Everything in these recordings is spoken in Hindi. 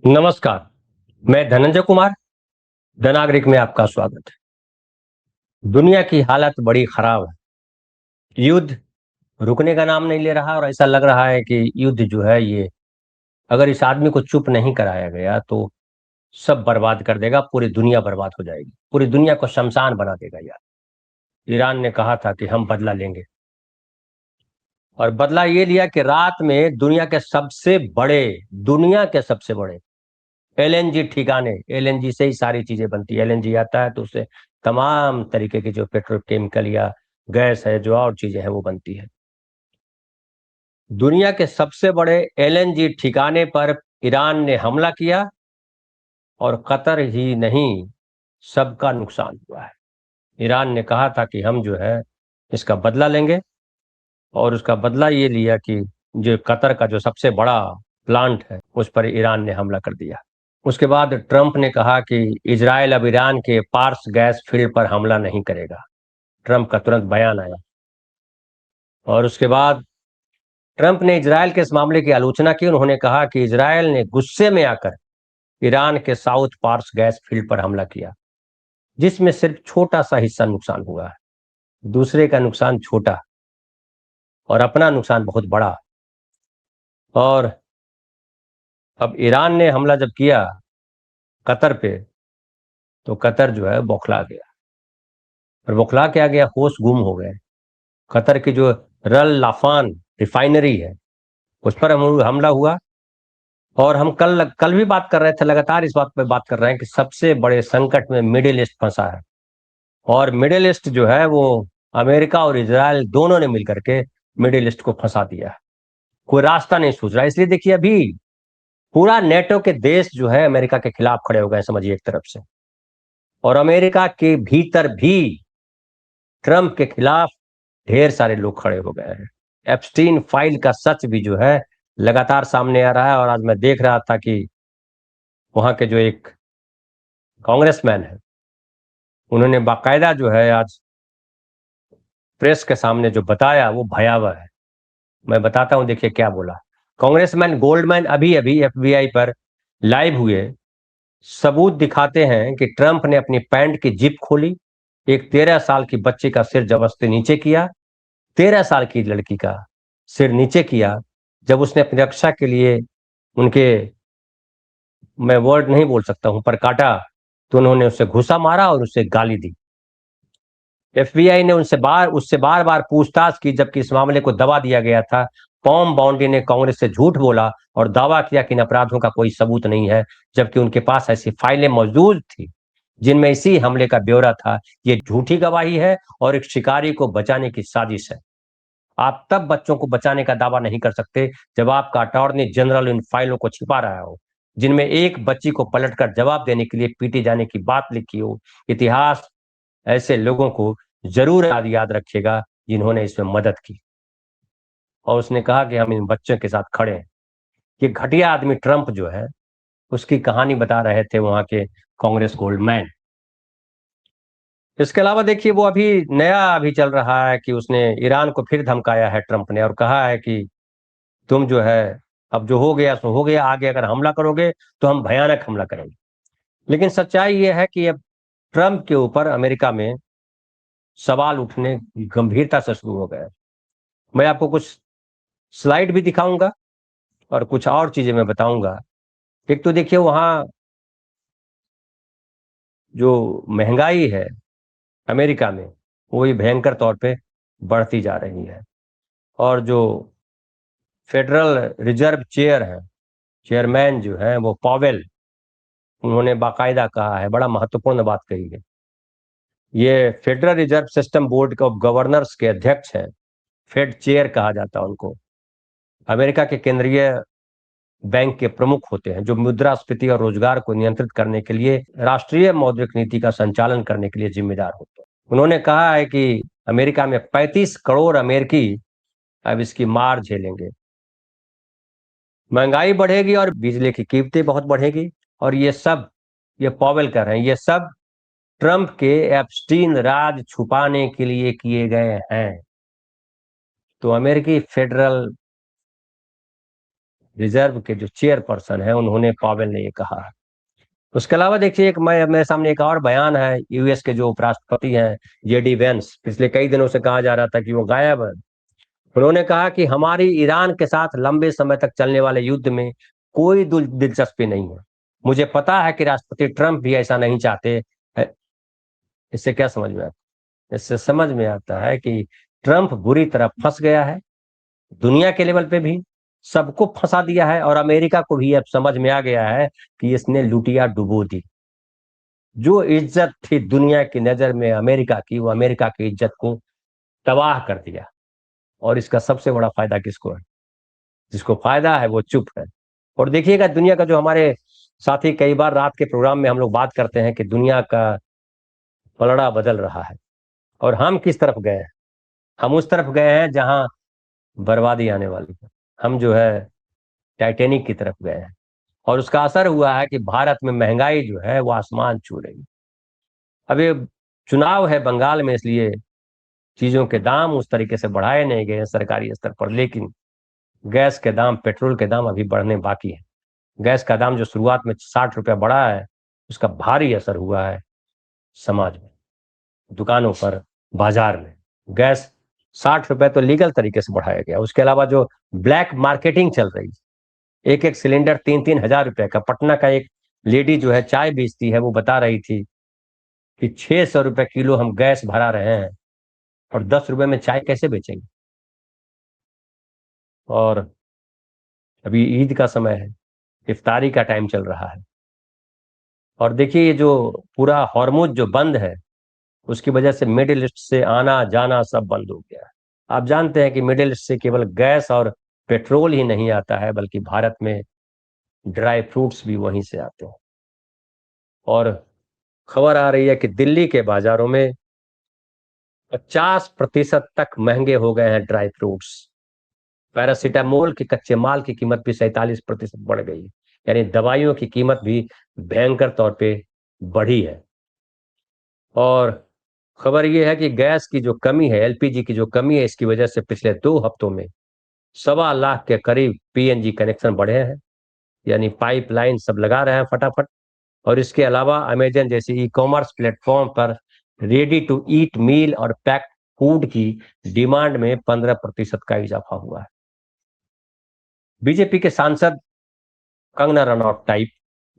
नमस्कार। मैं धनंजय कुमार, द नागरिक में आपका स्वागत है। दुनिया की हालत बड़ी खराब है। युद्ध रुकने का नाम नहीं ले रहा और ऐसा लग रहा है कि युद्ध जो है ये अगर इस आदमी को चुप नहीं कराया गया तो सब बर्बाद कर देगा, पूरी दुनिया बर्बाद हो जाएगी, पूरी दुनिया को शमशान बना देगा यार। ईरान ने कहा था कि हम बदला लेंगे और बदला ये लिया कि रात में दुनिया के सबसे बड़े एलएनजी ठिकाने, एलएनजी से ही सारी चीजें बनती है। एलएनजी आता है तो उससे तमाम तरीके की जो पेट्रोकेमिकल या गैस है, जो और चीजें हैं, वो बनती है। दुनिया के सबसे बड़े एलएनजी ठिकाने पर ईरान ने हमला किया और कतर ही नहीं, सबका नुकसान हुआ है। ईरान ने कहा था कि हम जो है इसका बदला लेंगे और उसका बदला ये लिया कि जो कतर का जो सबसे बड़ा प्लांट है उस पर ईरान ने हमला कर दिया। उसके बाद ट्रंप ने कहा कि इजराइल अब ईरान के पार्स गैस फील्ड पर हमला नहीं करेगा। ट्रंप का तुरंत बयान आया और उसके बाद ट्रंप ने इजराइल के इस मामले की आलोचना की। उन्होंने कहा कि इजराइल ने गुस्से में आकर ईरान के साउथ पार्स गैस फील्ड पर हमला किया, जिसमें सिर्फ छोटा सा हिस्सा नुकसान हुआ है, दूसरे का नुकसान छोटा और अपना नुकसान बहुत बड़ा। और अब ईरान ने हमला जब किया कतर पे, तो कतर जो है बौखला गया। और बौखला क्या गया, होश गुम हो गए। कतर की जो रल लाफान रिफाइनरी है उस पर हमला हुआ। और हम कल कल भी बात कर रहे थे, लगातार इस बात पे बात कर रहे हैं कि सबसे बड़े संकट में मिडिल ईस्ट फंसा है। और मिडिल ईस्ट जो है वो अमेरिका और इजराइल दोनों ने मिलकर के मिडिल ईस्ट को फंसा दिया है। कोई रास्ता नहीं सूझ रहा। इसलिए देखिए, अभी पूरा नेटो के देश जो है अमेरिका के खिलाफ खड़े हो गए, समझिए, एक तरफ से। और अमेरिका के भीतर भी ट्रंप के खिलाफ ढेर सारे लोग खड़े हो गए हैं। एप्स्टीन फाइल का सच भी जो है लगातार सामने आ रहा है। और आज मैं देख रहा था कि वहां के जो एक कांग्रेसमैन है, उन्होंने बाकायदा जो है आज प्रेस के सामने जो बताया वो भयावह है। मैं बताता हूं, देखिए क्या बोला। कांग्रेसमैन गोल्डमैन अभी अभी एफबीआई पर लाइव हुए, सबूत दिखाते हैं कि ट्रंप ने अपनी पैंट की जिप खोली, एक 13 साल की बच्ची का सिर जबरदस्ती नीचे किया, 13 साल की लड़की का सिर नीचे किया। जब उसने अपनी रक्षा के लिए उनके, मैं वर्ड नहीं बोल सकता हूं, पर काटा, तो उन्होंने उसे घुसा मारा और उसे गाली दी। एफबीआई ने उससे बार बार पूछताछ की, जबकि इस मामले को दबा दिया गया था। पॉम बाउंडी ने कांग्रेस से झूठ बोला और दावा किया कि इन अपराधों का कोई सबूत नहीं है, जबकि उनके पास ऐसी फाइलें मौजूद थी जिनमें इसी हमले का ब्यौरा था। ये झूठी गवाही है और एक शिकारी को बचाने की साजिश है। आप तब बच्चों को बचाने का दावा नहीं कर सकते जब आपका अटॉर्नी जनरल इन फाइलों को छिपा रहा हो, जिनमें एक बच्ची को पलटकर जवाब देने के लिए पीटे जाने की बात लिखी हो। इतिहास ऐसे लोगों को जरूर याद रखेगा जिन्होंने इसमें मदद की। और उसने कहा कि हम इन बच्चों के साथ खड़े हैं। ये घटिया आदमी ट्रंप जो है, उसकी कहानी बता रहे थे वहां के कांग्रेस गोल्डमैन। इसके अलावा देखिए, वो अभी नया अभी चल रहा है कि उसने ईरान को फिर धमकाया है ट्रंप ने, और कहा है कि तुम जो है, अब जो हो गया सो हो गया, आगे अगर हमला करोगे तो हम भयानक हमला करेंगे। लेकिन सच्चाई यह है कि अब ट्रंप के ऊपर अमेरिका में सवाल उठने गंभीरता से शुरू हो गए हैं। मैं आपको कुछ स्लाइड भी दिखाऊंगा और कुछ और चीजें मैं बताऊंगा। एक तो देखिए, वहां जो महंगाई है अमेरिका में, वो भी भयंकर तौर पे बढ़ती जा रही है। और जो फेडरल रिजर्व चेयरमैन जो है वो पॉवेल, उन्होंने बाकायदा कहा है, बड़ा महत्वपूर्ण बात कही है। ये federal reserve system board of governors के अध्यक्ष हैं, फेड चेयर कहा जाता है उनको। अमेरिका के केंद्रीय बैंक के प्रमुख होते हैं, जो मुद्रास्फीति और रोजगार को नियंत्रित करने के लिए राष्ट्रीय मौद्रिक नीति का संचालन करने के लिए जिम्मेदार होते हैं। उन्होंने कहा है कि अमेरिका में 35 करोड़ अमेरिकी अब इसकी मार झेलेंगे। महंगाई बढ़ेगी और बिजली की कीमतें बहुत बढ़ेगी। और ये पॉवेल कर रहे हैं, ये सब ट्रंप के एप्स्टीन राज छुपाने के लिए किए गए हैं। तो अमेरिकी फेडरल रिजर्व के जो चेयरपर्सन है उन्होंने, पावेल ने ये कहा है। उसके अलावा देखिए, एक मैं मेरे सामने एक और बयान है, यूएस के जो उपराष्ट्रपति हैं जेडी वेंस, पिछले कई दिनों से कहा जा रहा था कि वो गायब है। उन्होंने कहा कि हमारी ईरान के साथ लंबे समय तक चलने वाले युद्ध में कोई दिलचस्पी नहीं है। मुझे पता है कि राष्ट्रपति ट्रंप भी ऐसा नहीं चाहते है। इससे क्या समझ में आता है? इससे समझ में आता है कि ट्रंप बुरी तरह फंस गया है, दुनिया के लेवल पे भी सबको फंसा दिया है, और अमेरिका को भी अब समझ में आ गया है कि इसने लुटिया डुबो दी। जो इज्जत थी दुनिया की नजर में अमेरिका की, वो अमेरिका की इज्जत को तबाह कर दिया। और इसका सबसे बड़ा फायदा किसको है? जिसको फायदा है वो चुप है। और देखिएगा, दुनिया का जो हमारे साथी, कई बार रात के प्रोग्राम में हम लोग बात करते हैं कि दुनिया का पलड़ा बदल रहा है, और हम किस तरफ गए हैं? हम उस तरफ गए हैं जहां बर्बादी आने वाली है। हम जो है टाइटेनिक की तरफ गए हैं, और उसका असर हुआ है कि भारत में महंगाई जो है वो आसमान छू रही है। अब ये चुनाव है बंगाल में, इसलिए चीजों के दाम उस तरीके से बढ़ाए नहीं गए हैं सरकारी स्तर पर, लेकिन गैस के दाम, पेट्रोल के दाम अभी बढ़ने बाकी है। गैस का दाम जो शुरुआत में 60 रुपया बढ़ा है, उसका भारी असर हुआ है समाज में, दुकानों पर, बाजार में। गैस 60 रुपए तो लीगल तरीके से बढ़ाया गया, उसके अलावा जो ब्लैक मार्केटिंग चल रही है, एक एक सिलेंडर 3-3 हजार रुपए का। पटना का एक लेडी जो है चाय बेचती है, वो बता रही थी कि 600 रुपए किलो हम गैस भरा रहे हैं, और 10 रुपए में चाय कैसे बेचेंगे? और अभी ईद का समय है, इफ्तारी का टाइम चल रहा है, और देखिए ये जो पूरा हॉर्मुज जो बंद है, उसकी वजह से मिडिल ईस्ट से आना जाना सब बंद हो गया है। आप जानते हैं कि मिडिल ईस्ट से केवल गैस और पेट्रोल ही नहीं आता है, बल्कि भारत में ड्राई फ्रूट्स भी वहीं से आते हैं। और खबर आ रही है कि दिल्ली के बाजारों में 50% तक महंगे हो गए हैं ड्राई फ्रूट्स। पैरासीटामोल के कच्चे माल की कीमत भी 47% बढ़ गई है। यानी दवाइयों की कीमत भी भयंकर तौर पे बढ़ी है। और खबर यह है कि गैस की जो कमी है, एलपीजी की जो कमी है, इसकी वजह से पिछले 2 हफ्तों में 1.25 लाख के करीब पीएनजी कनेक्शन बढ़े हैं। यानी पाइपलाइन सब लगा रहे हैं फटाफट। और इसके अलावा अमेजन जैसी ई कॉमर्स प्लेटफॉर्म पर रेडी टू ईट मील और पैक्ड फूड की डिमांड में 15% का इजाफा हुआ है। बीजेपी के सांसद कंगना रनौत टाइप,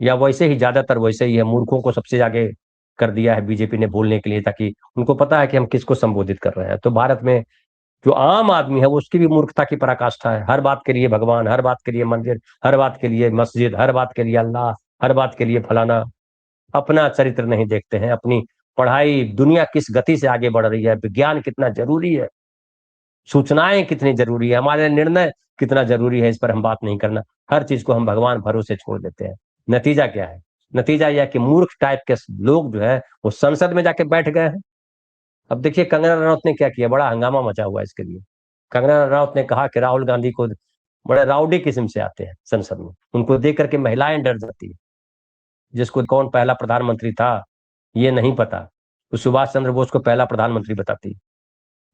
या वैसे ही, ज्यादातर वैसे ही है, मूर्खों को सबसे आगे कर दिया है बीजेपी ने बोलने के लिए, ताकि उनको पता है कि हम किसको संबोधित कर रहे हैं। तो भारत में जो आम आदमी है वो, उसकी भी मूर्खता की पराकाष्ठा है। हर बात के लिए भगवान, हर बात के लिए मंदिर, हर बात के लिए मस्जिद, हर बात के लिए अल्लाह, हर बात के लिए फलाना। अपना चरित्र नहीं देखते हैं, अपनी पढ़ाई, दुनिया किस गति से आगे बढ़ रही है, विज्ञान कितना जरूरी है, सूचनाएं कितनी जरूरी है, हमारे निर्णय कितना जरूरी है, इस पर हम बात नहीं करना। हर चीज को हम भगवान भरोसे छोड़ देते हैं। नतीजा क्या है? नतीजा यह कि मूर्ख टाइप के लोग जो है वो संसद में जाके बैठ गए हैं। अब देखिए कंगना रनौत ने क्या किया, बड़ा हंगामा मचा हुआ है इसके लिए। कंगना रनौत ने कहा कि राहुल गांधी को, बड़े राउडी किस्म से आते हैं संसद में, उनको देख करके महिलाएं डर जाती है। जिसको कौन पहला प्रधानमंत्री था ये नहीं पता, तो सुभाष चंद्र बोस को पहला प्रधानमंत्री बताती है,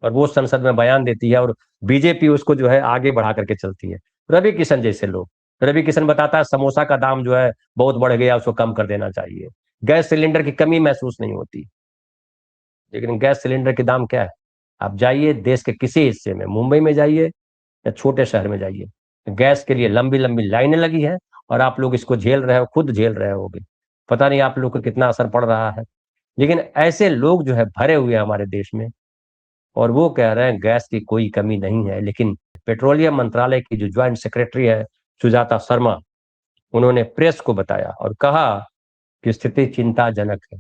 और वो संसद में बयान देती है, और बीजेपी उसको जो है आगे बढ़ा करके चलती है। रवि किशन जैसे लोग, रवि किशन बताता है समोसा का दाम जो है बहुत बढ़ गया, उसको कम कर देना चाहिए। गैस सिलेंडर की कमी महसूस नहीं होती, लेकिन गैस सिलेंडर के दाम क्या है? आप जाइए देश के किसी हिस्से में, मुंबई में जाइए या छोटे शहर में जाइए, गैस के लिए लंबी लंबी लाइनें लगी हैं, और आप लोग इसको झेल रहे हो, खुद झेल रहे होगे। पता नहीं आप लोग को कितना असर पड़ रहा है। लेकिन ऐसे लोग जो है भरे हुए हैं हमारे देश में, और वो कह रहे हैं गैस की कोई कमी नहीं है। लेकिन पेट्रोलियम मंत्रालय की जो ज्वाइंट सेक्रेटरी है सुजाता शर्मा, उन्होंने प्रेस को बताया और कहा कि स्थिति चिंताजनक है,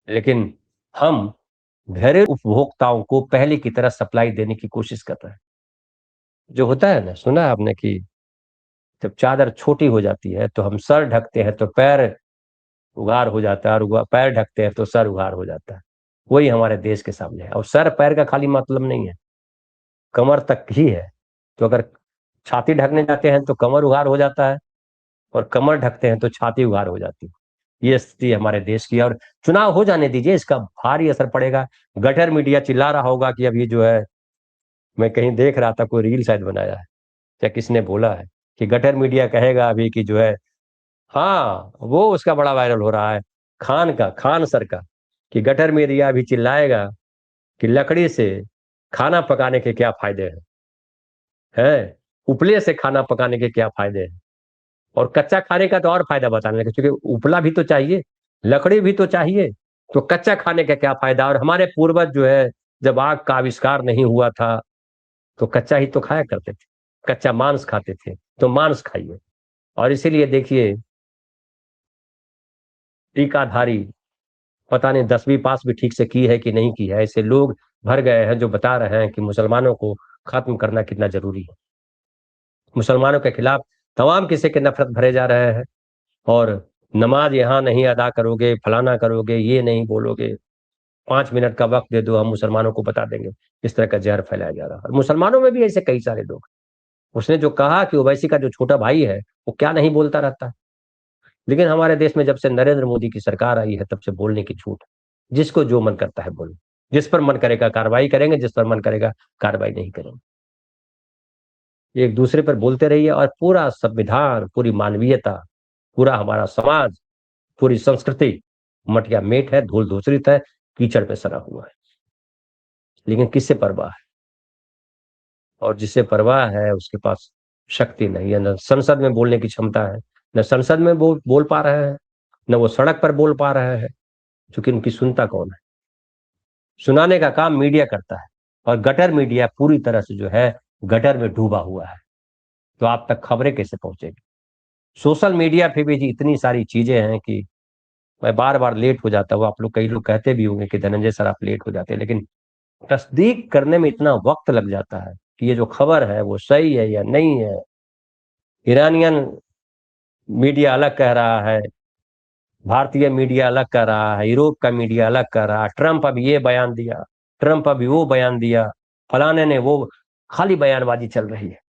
लेकिन हम घरेलू उपभोक्ताओं को पहले की तरह सप्लाई देने की कोशिश कर रहे हैं। जो होता है ना, सुना है आपने कि जब चादर छोटी हो जाती है तो हम सर ढकते हैं तो पैर उघार हो जाता है, और पैर ढकते हैं तो सर उघार हो जाता है। वही हमारे देश के सामने है। और सर पैर का खाली मतलब नहीं है, कमर तक ही है। तो अगर छाती ढकने जाते हैं तो कमर उघार हो जाता है, और कमर ढकते हैं तो छाती उघार हो जाती है। ये स्थिति हमारे देश की। और चुनाव हो जाने दीजिए, इसका भारी असर पड़ेगा। गटर मीडिया चिल्ला रहा होगा कि अभी जो है, मैं कहीं देख रहा था, कोई रील शायद बनाया है, या किसने बोला है कि गटर मीडिया कहेगा अभी कि जो है, हाँ वो उसका बड़ा वायरल हो रहा है, खान सर का, कि गटर मीडिया अभी चिल्लाएगा कि लकड़ी से खाना पकाने के क्या फायदे हैं, उपले से खाना पकाने के क्या फायदे हैं, और कच्चा खाने का तो और फायदा बताने लगे, क्योंकि उपला भी तो चाहिए, लकड़ी भी तो चाहिए, तो कच्चा खाने का क्या फायदा। और हमारे पूर्वज जो है, जब आग का आविष्कार नहीं हुआ था तो कच्चा ही तो खाया करते थे, कच्चा मांस खाते थे, तो मांस खाइए। और इसीलिए देखिए, टीकाधारी, पता नहीं 10वीं पास भी ठीक से की है कि नहीं की है, ऐसे लोग भर गए हैं जो बता रहे हैं कि मुसलमानों को खत्म करना कितना जरूरी है, मुसलमानों के खिलाफ तमाम किस्म के नफरत भरे जा रहे हैं। और नमाज यहाँ नहीं अदा करोगे, फलाना करोगे, ये नहीं बोलोगे, 5 मिनट का वक्त दे दो, हम मुसलमानों को बता देंगे। इस तरह का जहर फैलाया जा रहा है, और मुसलमानों में भी ऐसे कई सारे लोग। उसने जो कहा कि ओवैसी का जो छोटा भाई है वो क्या नहीं बोलता रहता है, लेकिन हमारे देश में जब से नरेंद्र मोदी की सरकार आई है तब से बोलने की छूट है। जिसको जो मन करता है बोलो, जिस पर मन करेगा कार्रवाई करेंगे, जिस पर मन करेगा कार्रवाई नहीं करेंगे। एक दूसरे पर बोलते रहिए, और पूरा संविधान, पूरी मानवीयता, पूरा हमारा समाज, पूरी संस्कृति मटिया मेट है, धूल धूसरित है, कीचड़ पे सना हुआ है। लेकिन किससे परवाह है? और जिससे परवाह है उसके पास शक्ति नहीं है, न संसद में बोलने की क्षमता है, न संसद में बोल पा रहे हैं, न वो सड़क पर बोल पा रहे हैं, क्योंकि उनकी सुनता कौन है? सुनाने का काम मीडिया करता है, और गटर मीडिया पूरी तरह से जो है गटर में डूबा हुआ है। तो आप तक खबरें कैसे पहुंचेगी? सोशल मीडिया पे भी जी इतनी सारी चीजें हैं कि मैं बार बार लेट हो जाता हूँ। आप लोग, कई लोग कहते भी होंगे कि धनंजय सर आप लेट हो जाते हैं, लेकिन तस्दीक करने में इतना वक्त लग जाता है कि ये जो खबर है वो सही है या नहीं है। ईरानियन मीडिया अलग कह रहा है, भारतीय मीडिया अलग कह रहा है, यूरोप का मीडिया अलग कह रहा है, ट्रंप अभी ये बयान दिया, ट्रंप अभी वो बयान दिया, फलाने ने वो, खाली बयानबाजी चल रही है।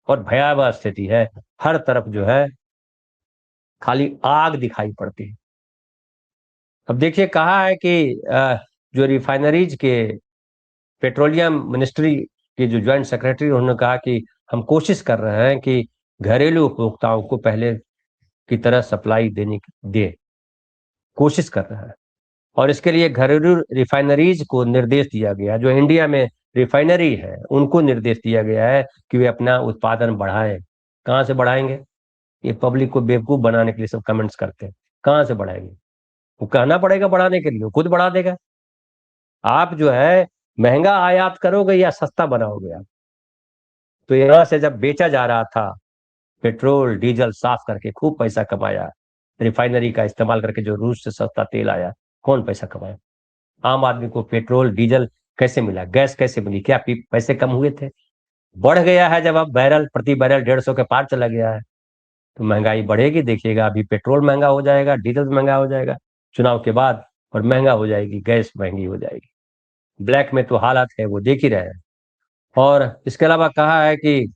और भयावह स्थिति है, हर तरफ जो है खाली आग दिखाई पड़ती है। अब देखिए, कहा है कि जो रिफाइनरीज के, पेट्रोलियम मिनिस्ट्री के जो ज्वाइंट सेक्रेटरी, उन्होंने कहा कि हम कोशिश कर रहे हैं कि घरेलू उपभोक्ताओं को पहले की तरह सप्लाई देने की दे, कोशिश कर रहे हैं। और इसके लिए घरेलू रिफाइनरीज को निर्देश दिया गया, जो इंडिया में रिफाइनरी है उनको निर्देश दिया गया है कि वे अपना उत्पादन बढ़ाएं। कहाँ से बढ़ाएंगे? ये पब्लिक को बेवकूफ बनाने के लिए सब कमेंट्स करते हैं। कहाँ से बढ़ाएंगे? वो कहना पड़ेगा बढ़ाने के लिए, वो खुद बढ़ा देगा। आप जो है महंगा आयात करोगे या सस्ता बनाओगे आप? तो यहाँ से जब बेचा जा रहा था, पेट्रोल डीजल साफ करके खूब पैसा कमाया, रिफाइनरी का इस्तेमाल करके जो रूस से सस्ता तेल आया, कौन पैसा कमाया? आम आदमी को पेट्रोल डीजल कैसे मिला, गैस कैसे मिली? क्या पैसे कम हुए थे? बढ़ गया है। जब अब बैरल, प्रति बैरल 150 के पार चला गया है, तो महंगाई बढ़ेगी। देखिएगा, अभी पेट्रोल महंगा हो जाएगा, डीजल महंगा हो जाएगा चुनाव के बाद, और महंगा हो जाएगी, गैस महंगी हो जाएगी। ब्लैक में तो हालात है वो देख ही रहे हैं। और इसके अलावा कहा है कि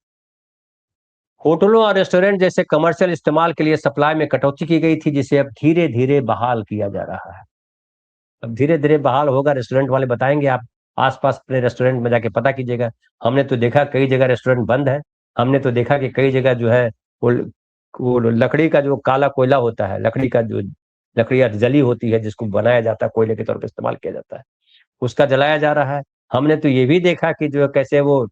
होटलों और रेस्टोरेंट जैसे कमर्शियल इस्तेमाल के लिए सप्लाई में कटौती की गई थी, जिसे अब धीरे धीरे बहाल किया जा रहा है। अब धीरे धीरे बहाल होगा, रेस्टोरेंट वाले बताएंगे। आप आसपास अपने रेस्टोरेंट में जाके पता कीजिएगा। हमने तो देखा कई जगह रेस्टोरेंट बंद है। हमने तो देखा कि कई जगह जो है वो वो लकड़ी का जो काला कोयला होता है, लकड़ी का जो लकड़ियाँ जली होती है, जिसको बनाया जाता है, कोयले के तौर पर इस्तेमाल किया जाता है, उसका जलाया जा रहा है। हमने तो ये भी देखा कि जो कैसे वो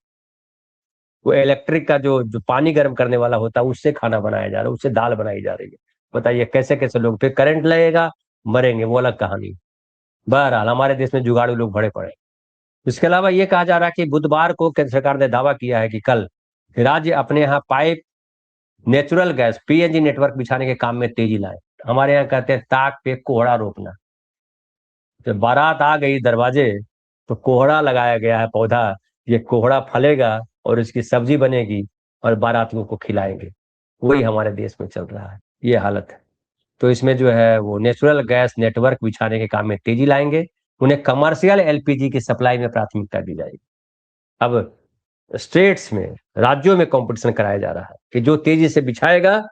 इलेक्ट्रिक का जो जो पानी गर्म करने वाला होता है, उससे खाना बनाया जा रहा है, उससे दाल बनाई जा रही है। बताइए कैसे कैसे लोग, फिर करंट लगेगा, मरेंगे, वो अलग कहानी। बहरहाल हमारे देश में जुगाड़ू लोग भरे पड़े। इसके अलावा ये कहा जा रहा है कि बुधवार को केंद्र सरकार ने दावा किया है कि कल राज्य अपने यहाँ pipe natural gas PNG network बिछाने के काम में तेजी लाए। हमारे यहाँ कहते हैं ताक पे कोहड़ा रोपना। जब बारात आ गई दरवाजे, तो कोहड़ा लगाया गया है पौधा। ये कोहड़ा फलेगा और इसकी सब्जी बनेगी, और बारातियों को खिलाएंगे। वही हमारे देश में चल रहा है, ये हालत है। तो इसमें जो है वो नेचुरल गैस नेटवर्क बिछाने के काम में तेजी लाएंगे। उन्हें कमर्शियल एलपीजी की सप्लाई में प्राथमिकता दी जाएगी। अब स्टेट्स में, राज्यों में कंपटीशन कराया जा रहा है कि जो तेजी से बिछाएगा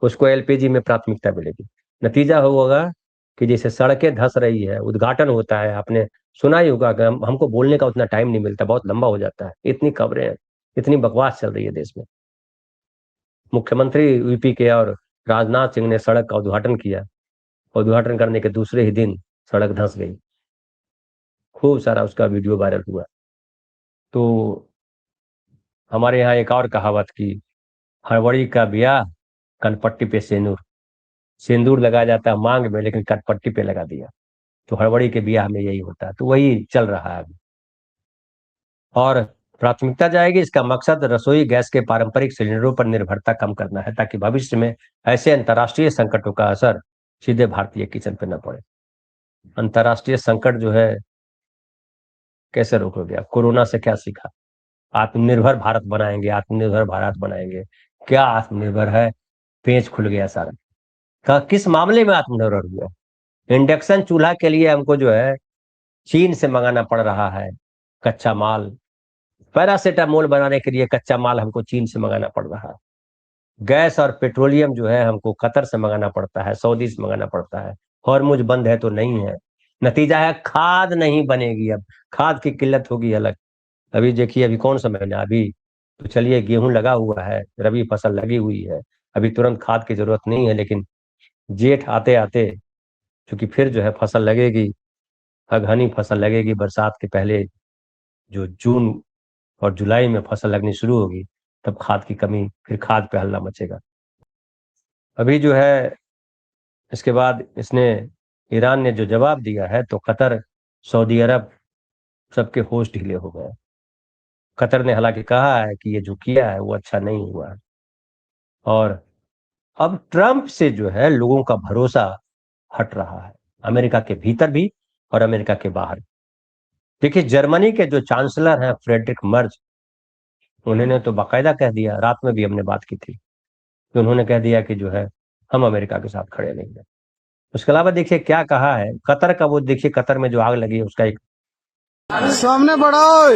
उसको एलपीजी में प्राथमिकता मिलेगी। नतीजा होगा कि जैसे सड़कें धंस रही है, उद्घाटन होता है, आपने सुना ही होगा कि हमको बोलने का उतना टाइम नहीं मिलता, बहुत लंबा हो जाता है, इतनी खबरें हैं, इतनी बकवास चल रही है देश में। मुख्यमंत्री यूपी के और राजनाथ सिंह ने सड़क का उद्घाटन किया। उद्घाटन करने के दूसरे ही दिन सड़क धंस गई। खूब सारा उसका वीडियो वायरल हुआ। तो हमारे यहाँ एक और कहावत की, हड़बड़ी का ब्याह कनपट्टी पे सिंदूर। सिंदूर लगाया जाता है मांग में, लेकिन कनपट्टी पे लगा दिया। तो हड़बड़ी के ब्याह में यही होता है, तो वही चल रहा है अभी। और प्राथमिकता जाएगी, इसका मकसद रसोई गैस के पारंपरिक सिलेंडरों पर निर्भरता कम करना है, ताकि भविष्य में ऐसे अंतर्राष्ट्रीय संकटों का असर सीधे भारतीय किचन पर न पड़े। अंतर्राष्ट्रीय संकट जो है कैसे रोकोगे? अब कोरोना से क्या सीखा? आत्मनिर्भर भारत बनाएंगे, आत्मनिर्भर भारत बनाएंगे। क्या आत्मनिर्भर है? पेच खुल गया सारा। किस मामले में आत्मनिर्भर हुआ? इंडक्शन चूल्हा के लिए हमको जो है चीन से मंगाना पड़ रहा है कच्चा माल। पैरासीटामोल बनाने के लिए कच्चा माल हमको चीन से मंगाना पड़ रहा है। गैस और पेट्रोलियम जो है हमको कतर से मंगाना पड़ता है, सऊदी से मंगाना पड़ता है। हॉर्मुज बंद है तो नहीं है। नतीजा है खाद नहीं बनेगी। अब खाद की किल्लत होगी अलग। अभी देखिए, अभी कौन सा महीना? अभी तो चलिए गेहूं लगा हुआ है, रबी फसल लगी हुई है, अभी तुरंत खाद की जरूरत नहीं है। लेकिन जेठ आते आते चूंकि फिर जो है फसल लगेगी, अगहनी फसल लगेगी बरसात के पहले। जो जून और जुलाई में फसल लगनी शुरू होगी, तब खाद की कमी, फिर खाद पे हल्ला मचेगा। अभी जो है इसके बाद इसने, ईरान ने जो जवाब दिया है, तो कतर, सऊदी अरब, सबके होश ढीले हो गए। कतर ने हालांकि कहा है कि ये जो किया है वो अच्छा नहीं हुआ है। और अब ट्रंप से जो है लोगों का भरोसा हट रहा है, अमेरिका के भीतर भी और अमेरिका के बाहर। देखिए, जर्मनी के जो चांसलर हैं फ्रेडरिक मर्ज, उन्होंने तो बाकायदा कह दिया, रात में भी हमने बात की थी, कि उन्होंने कह दिया कि जो है हम अमेरिका के साथ खड़े नहीं हैं। उसके अलावा देखिए क्या कहा है कतर का। वो देखिए कतर में जो आग लगी है उसका एक सामने बढ़ाओ।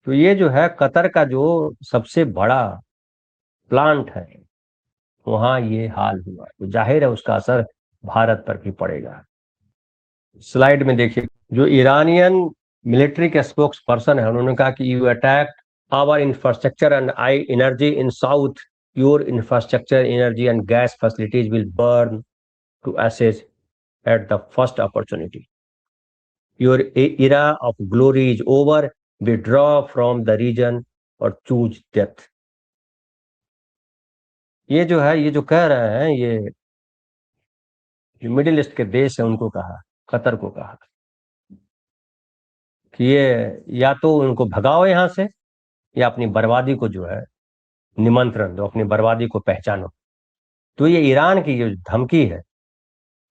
तो ये जो है कतर का जो सबसे बड़ा प्लांट है, वहां ये हाल हुआ, तो जाहिर है उसका असर भारत पर भी पड़ेगा। स्लाइड में देखिए, जो ईरानियन मिलिट्री के स्पोक्स पर्सन है, उन्होंने कहा कि you attack our infrastructure and I energy in south, your infrastructure, energy and gas facilities will burn to ashes at the first opportunity. Your era of glory is over, withdraw from the region और choose death। ये जो है, ये जो कह रहे हैं, ये जो मिडिल ईस्ट के देश है उनको कहा, कतर को कहा कि ये या तो उनको भगाओ यहां से, या अपनी बर्बादी को जो है निमंत्रण दो, अपनी बर्बादी को पहचानो। तो ये ईरान की जो धमकी है,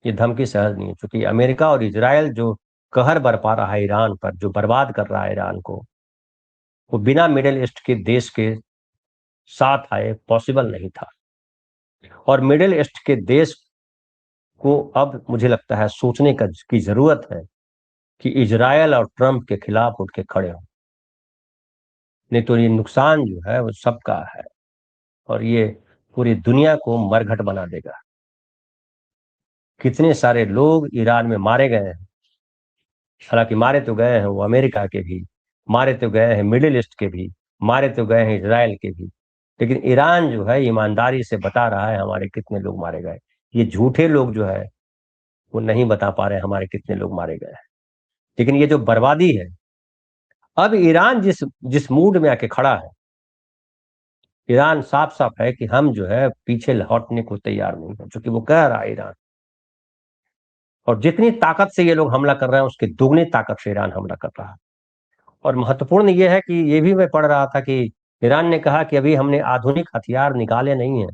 ये धमकी सहज नहीं है, क्योंकि अमेरिका और इजराइल जो कहर बरपा रहा है ईरान पर, जो बर्बाद कर रहा है ईरान को, वो बिना मिडिल ईस्ट के देश के साथ आए पॉसिबल नहीं था। और मिडिल ईस्ट के देश को अब मुझे लगता है सोचने की जरूरत है कि इजरायल और ट्रंप के खिलाफ उठ के खड़े हों, नहीं तो ये नुकसान जो है वो सबका है, और ये पूरी दुनिया को मरघट बना देगा। कितने सारे लोग ईरान में मारे गए हैं, हालांकि मारे तो गए हैं वो अमेरिका के भी, मारे तो गए हैं मिडिल ईस्ट के भी, मारे तो गए हैं इजराइल के भी, लेकिन ईरान जो है ईमानदारी से बता रहा है हमारे कितने लोग मारे गए। ये झूठे लोग जो है वो नहीं बता पा रहे हमारे कितने लोग मारे गए हैं। लेकिन ये जो बर्बादी है, अब ईरान जिस जिस मूड में आके खड़ा है, ईरान साफ साफ है कि हम जो है पीछे लौटने को तैयार नहीं है, क्योंकि वो कह रहा है ईरान। और जितनी ताकत से ये लोग हमला कर रहे हैं, उसके दुगनी ताकत से ईरान हमला कर रहा है। और महत्वपूर्ण ये है कि ये भी मैं पढ़ रहा था कि ईरान ने कहा कि अभी हमने आधुनिक हथियार निकाले नहीं है,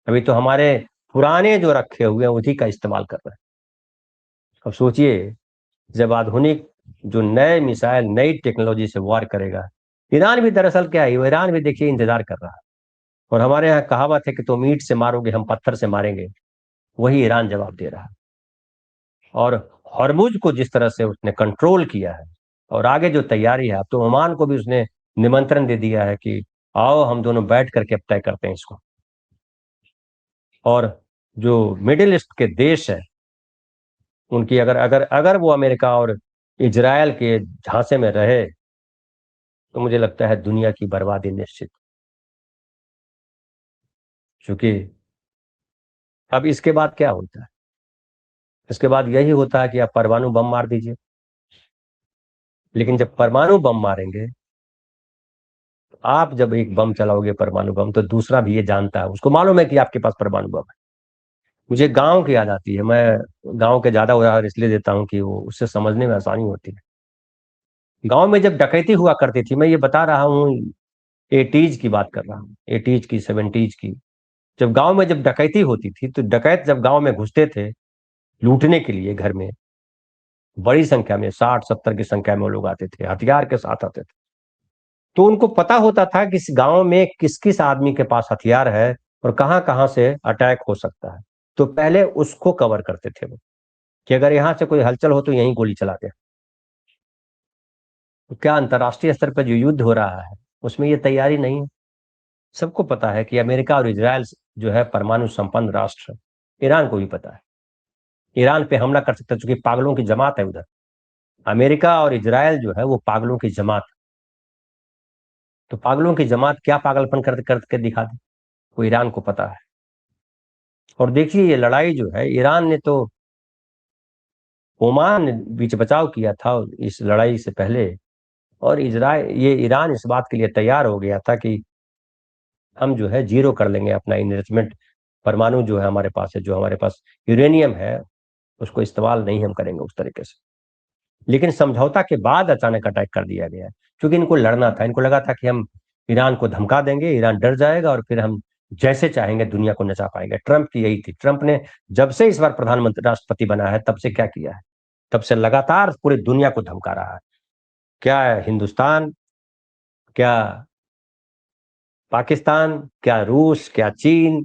अभी तो हमारे पुराने जो रखे हुए हैं उसी का इस्तेमाल कर रहे हैं। अब सोचिए, जब आधुनिक जो नए मिसाइल, नई टेक्नोलॉजी से वार करेगा, ईरान भी दरअसल क्या है, ईरान भी देखिए इंतजार कर रहा है। और हमारे यहाँ कहावत है कि तुम ईंट से मारोगे हम पत्थर से मारेंगे, वही ईरान जवाब दे रहा है। और हॉर्मुज को जिस तरह से उसने कंट्रोल किया है, और आगे जो तैयारी है, अब तो ओमान को भी उसने निमंत्रण दे दिया है कि आओ हम दोनों बैठ करके अब तय करते हैं इसको। और जो मिडिल ईस्ट के देश है उनकी अगर अगर अगर वो अमेरिका और इजरायल के झांसे में रहे तो मुझे लगता है दुनिया की बर्बादी निश्चित। क्योंकि अब इसके बाद क्या होता है? इसके बाद यही होता है कि आप परमाणु बम मार दीजिए। लेकिन जब परमाणु बम मारेंगे, आप जब एक बम चलाओगे परमाणु बम, तो दूसरा भी ये जानता है, उसको मालूम है कि आपके पास परमाणु बम है। मुझे गांव की याद आती है। मैं गांव के ज्यादा उदाहरण इसलिए देता हूं कि वो उससे समझने में आसानी होती है। गांव में जब डकैती हुआ करती थी, मैं ये बता रहा हूँ, एटीज की बात कर रहा हूँ, एटीज की, सेवेंटीज की। जब गांव में जब डकैती होती थी तो डकैत जब गांव में घुसते थे लूटने के लिए घर में, बड़ी संख्या में 60-70 की संख्या में वो लोग आते थे, हथियार के साथ आते थे। तो उनको पता होता था कि इस गांव में किस किस आदमी के पास हथियार है और कहां कहां से अटैक हो सकता है। तो पहले उसको कवर करते थे वो, कि अगर यहां से कोई हलचल हो तो यहीं गोली चला दे। तो क्या अंतर्राष्ट्रीय स्तर पर जो युद्ध हो रहा है उसमें ये तैयारी नहीं है? सबको पता है कि अमेरिका और इजरायल जो है परमाणु संपन्न राष्ट्र है। ईरान को भी पता है ईरान पे हमला कर सकता है, चूंकि पागलों की जमात है उधर। अमेरिका और इजरायल जो है वो पागलों की जमात है। तो पागलों की जमात क्या पागलपन कर करके दिखा दे, वो ईरान को पता है। और देखिए ये लड़ाई जो है, ईरान ने तो ओमान ने बीच बचाव किया था इस लड़ाई से पहले। और इजराइल, ये ईरान इस बात के लिए तैयार हो गया था कि हम जो है जीरो कर लेंगे अपना इन्वेस्टमेंट। परमाणु जो है हमारे पास है, जो हमारे पास यूरेनियम है, उसको इस्तेमाल नहीं हम करेंगे उस तरीके से। लेकिन समझौता के बाद अचानक अटैक कर दिया गया, क्योंकि इनको लड़ना था। इनको लगा था कि हम ईरान को धमका देंगे, ईरान डर जाएगा और फिर हम जैसे चाहेंगे दुनिया को नचा पाएंगे। ट्रंप की यही थी। ट्रंप ने जब से इस बार प्रधानमंत्री राष्ट्रपति बना है तब से क्या किया है? तब से लगातार पूरी दुनिया को धमका रहा है। क्या है हिंदुस्तान, क्या पाकिस्तान, क्या रूस, क्या चीन,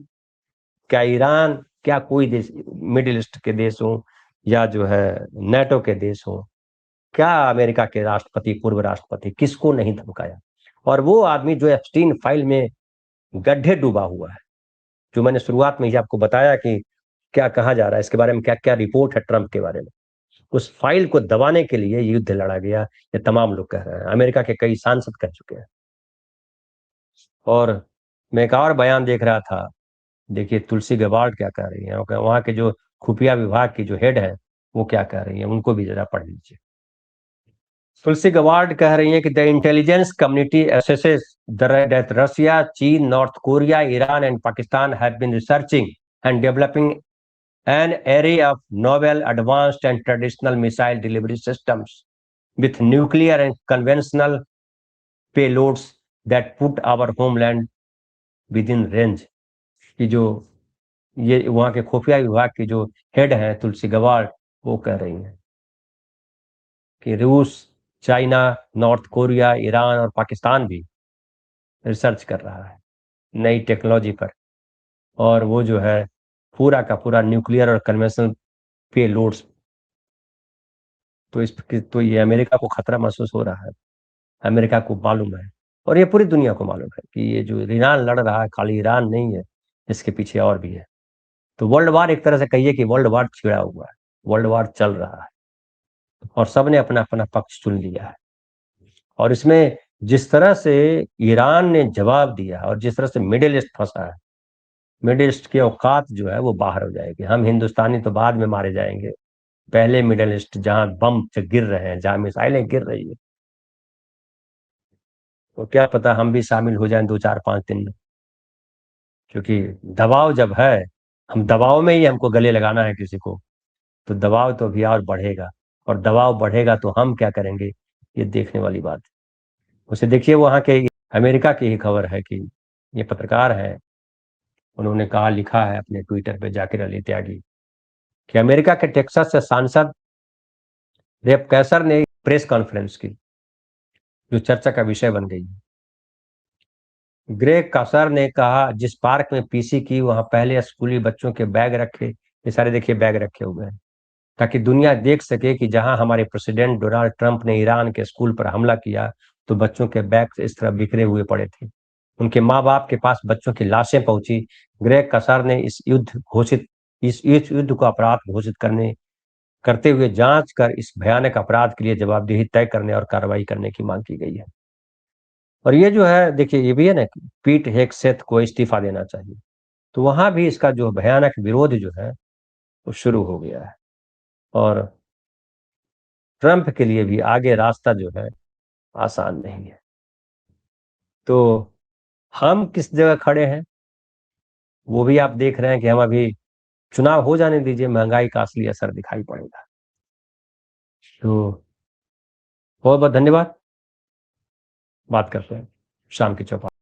क्या ईरान, क्या कोई देश मिडिल ईस्ट के देश हो या जो है नेटो के देश हो, क्या अमेरिका के राष्ट्रपति, पूर्व राष्ट्रपति, किसको नहीं धमकाया? और वो आदमी जो एप्स्टीन फाइल में गड्ढे डूबा हुआ है, जो मैंने शुरुआत में ही आपको बताया कि क्या कहा जा रहा है इसके बारे में, क्या क्या रिपोर्ट है ट्रंप के बारे में, उस फाइल को दबाने के लिए युद्ध लड़ा गया। ये तमाम लोग कह रहे हैं, अमेरिका के कई सांसद कह चुके हैं। और मैं एक और बयान देख रहा था, देखिए तुलसी गबार्ड क्या कह रही है, वहां के जो खुफिया विभाग की जो हेड है वो क्या कह रही है, उनको भी जरा पढ़ लीजिए। तुलसी गबार्ड कह रही हैं कि the intelligence community assesses that Russia, चीन, North Korea, Iran and Pakistan have been researching and developing an array of novel, advanced, and traditional missile delivery systems with nuclear and conventional payloads that put our homeland within range। कि जो ये वहां के खुफिया विभाग की जो हेड है तुलसी गवाड़, वो कह रही हैं कि रूस, चाइना, नॉर्थ कोरिया, ईरान और पाकिस्तान भी रिसर्च कर रहा है नई टेक्नोलॉजी पर। और वो जो है पूरा का पूरा न्यूक्लियर और कन्वेंशनल पे लोड्स। तो ये अमेरिका को खतरा महसूस हो रहा है। अमेरिका को मालूम है और ये पूरी दुनिया को मालूम है कि ये जो ईरान लड़ रहा है खाली ईरान नहीं है, इसके पीछे और भी है। तो वर्ल्ड वार, एक तरह से कहिए कि वर्ल्ड वार छिड़ा हुआ है, वर्ल्ड वार चल रहा है और सबने अपना अपना पक्ष चुन लिया है। और इसमें जिस तरह से ईरान ने जवाब दिया और जिस तरह से मिडिल ईस्ट फंसा है, मिडिल ईस्ट की औकात जो है वो बाहर हो जाएगी। हम हिंदुस्तानी तो बाद में मारे जाएंगे, पहले मिडिल ईस्ट जहां बम गिर रहे हैं, जहां मिसाइलें गिर रही है, तो क्या पता हम भी शामिल हो जाएं 2-4-5 दिन में। क्योंकि दबाव जब है, हम दबाव में ही हमको गले लगाना है किसी को, तो दबाव तो अभी और बढ़ेगा। और दबाव बढ़ेगा तो हम क्या करेंगे, ये देखने वाली बात है। उसे देखिए, वहां के अमेरिका की ही खबर है कि ये पत्रकार है, उन्होंने कहा, लिखा है अपने ट्विटर पे, जाकिर अली त्यागी, कि अमेरिका के टेक्सास से सांसद रेप कैसर ने प्रेस कॉन्फ्रेंस की जो चर्चा का विषय बन गई। ग्रेग कासर ने कहा, जिस पार्क में पीसी की वहां पहले स्कूली बच्चों के बैग रखे, ये सारे देखिए बैग रखे हुए हैं, ताकि दुनिया देख सके कि जहां हमारे प्रेसिडेंट डोनाल्ड ट्रंप ने ईरान के स्कूल पर हमला किया तो बच्चों के बैग इस तरह बिखरे हुए पड़े थे। उनके माँ बाप के पास बच्चों की लाशें पहुंची। ग्रेग कसार ने इस युद्ध को अपराध घोषित करते हुए जांच कर इस भयानक अपराध के लिए जवाबदेही तय करने और कार्रवाई करने की मांग की गई है। और ये जो है, देखिए, ये भी है ना कि पीट हेगसेथ को इस्तीफा देना चाहिए। तो वहां भी इसका जो भयानक विरोध जो है वो शुरू हो गया है। और ट्रंप के लिए भी आगे रास्ता जो है आसान नहीं है। तो हम किस जगह खड़े हैं वो भी आप देख रहे हैं कि हम अभी चुनाव हो जाने दीजिए, महंगाई का असली असर दिखाई पड़ेगा। तो बहुत बहुत धन्यवाद। बात करते हैं शाम की चौपाल।